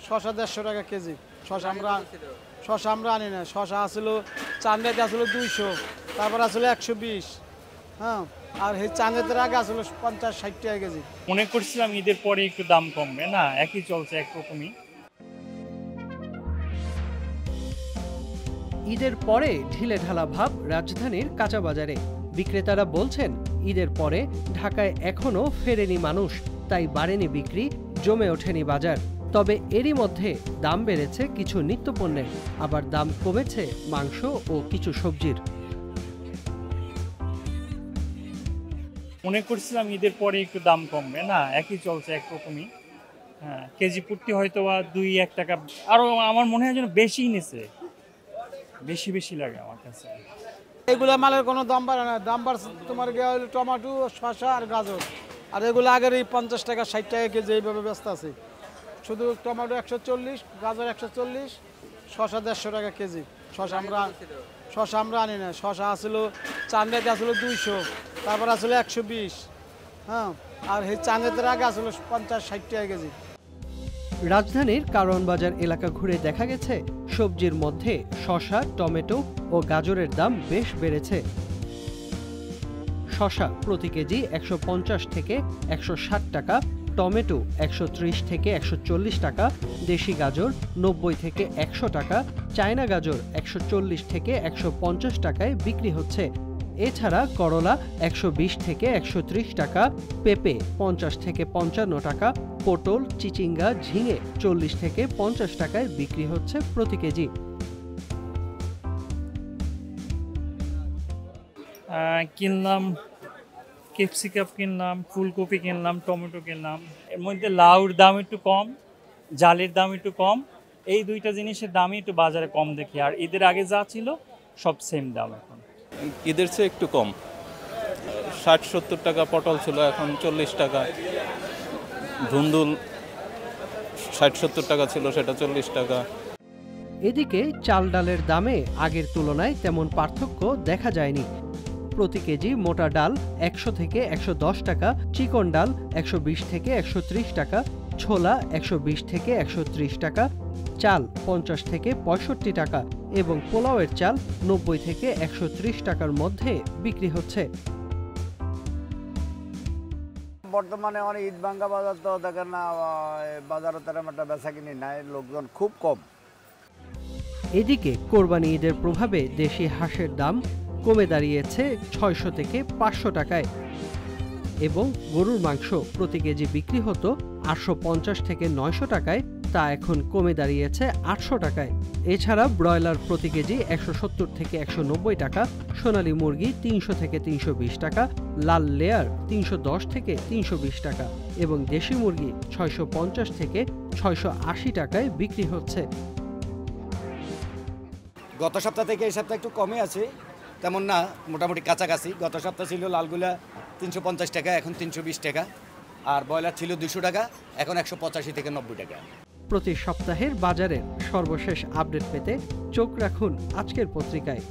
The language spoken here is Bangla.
শশা 150 টাকা কেজি। শশা আমরা আনি না। শশা আসলো চান্দাতে আসলো 200, তারপর আসলো 120। হ্যাঁ, আর এই চান্দাতের আগে আসলো 50-60 টাকা কেজি। মনে করছিলাম ঈদের পরে একটু দাম কমবে, না একই চলছে একরকমই। ঈদের পরে ঢিলেঢালা ভাব রাজধানীর কাঁচা বাজারে। বিক্রেতারা বলছেন ঈদের পরে ঢাকায় এখনো ফেরেনি মানুষ, তাই বাড়েনি বিক্রি, জমে ওঠেনি বাজার। তবে এরই মধ্যে দাম বেড়েছে কিছু নিত্যপণ্যের, আবার দাম কমেছে মাংস ও কিছু সবজির। মনে করছিলাম ঈদের পরে একটু দাম কমবে, না একই চলছে একরকমই। হ্যাঁ, কেজি প্রতি হয়তো বা 2-1 টাকা আরো আমার মনে হয় যেন বেশিই নিছে, বেশি লাগে আমার কাছে। এগুলা মালের কোনো দাম বাড়ে না। দাম বাড়ছে তোমার গিয়ে হলো টমেটো, শশা আর গাজর। আর এগুলো আগের এই 50 টাকা 60 টাকা কেজি এইভাবে ব্যস্ত আছে। শুধু টমেটো 140, গাজর 140, শশা 150 টাকা কেজি। শশা আমরা আনি না। শশা আসলো চান্দাতে আসলো 200, তারপর আসলো 120। হ্যাঁ, আর এই চান্দাতের আগে আসলো 50-60 টাকা কেজি। রাজধানীর কারওয়ান বাজার এলাকা ঘুরে দেখা গেছে সবজির মধ্যে শসা, টমেটো ও গাজরের দাম বেশ বেড়েছে। শসা প্রতি কেজি 150 থেকে 160 টাকা, টমেটো 130 থেকে 140 টাকা, দেশি গাজর 90 থেকে 100 টাকা, চায়না গাজর 140 থেকে 150 টাকায় বিক্রি হচ্ছে। এছাড়া করলা 120 থেকে 130 টাকা, পেঁপে 50 থেকে 55 টাকা, পটল, চিচিঙ্গা, ঝিঙে 40 থেকে 50 টাকায় বিক্রি হচ্ছে প্রতি কেজি। কিনলাম ক্যাপসিকাম, কিনলাম ফুলকপি, কিনলাম টমেটো, কিনলাম। এর মধ্যে লাউর দাম একটু কম, জালের দাম একটু কম। এই দুইটা জিনিসের দামই একটু বাজারে কম দেখি। আর ঈদের আগে যা ছিল সব সেম দাম এখন। ঈদের চেয়ে একটু কম, 60-70 টাকা পটল ছিল, এখন 40 টাকা। ধুন্দুল 60-70 টাকা ছিল, সেটা 40 টাকা। এদিকে চাল ডালের দামে আগের তুলনায় তেমন পার্থক্য দেখা যায়নি। প্রতি কেজি মোটা ডাল 100 থেকে 110 টাকা, চিকন ডাল 120 থেকে 130 টাকা, ছোলা 120 থেকে 130 টাকা, চাল 50 থেকে 65 টাকা এবং পোলাওয়ের চাল 90 থেকে 130 টাকার মধ্যে বিক্রি হচ্ছে। বর্তমানে অনেক ঈদ ভাঙ্গা বাজার, তো দেখেন না বাজারে তেমন একটা বেচা কিনি নাই, লোকজন খুব কম। এদিকে কোরবানি ঈদের প্রভাবে দেশি হাঁসের দাম কমে দাঁড়িয়েছে 600 থেকে 500 টাকায় এবং গরুর মাংস প্রতি কেজি বিক্রি হতো 850 থেকে 900 টাকায়, তা এখন কমে দাঁড়িয়েছে 800 টাকায়। এছাড়া ব্রয়লার প্রতি কেজি 170 থেকে 190 টাকা, সোনালী মুরগি 300 থেকে 320 টাকা, লাল লেয়ার 310 থেকে 320 টাকা এবং দেশি মুরগি 650 থেকে 680 টাকায় বিক্রি হচ্ছে। গত সপ্তাহ থেকে এই সপ্তাহে একটু কমে আছে, তেমন না, মোটামুটি কাছাকাছি। গত সপ্তাহ ছিল লালগুলা 350 টাকা, এখন 320 টাকা। আর ব্রয়লার ছিল 200 টাকা, এখন 185 থেকে 90 টাকা। প্রতি সপ্তাহের বাজারের সর্বশেষ আপডেট পেতে চোখ রাখুন আজকের পত্রিকায়।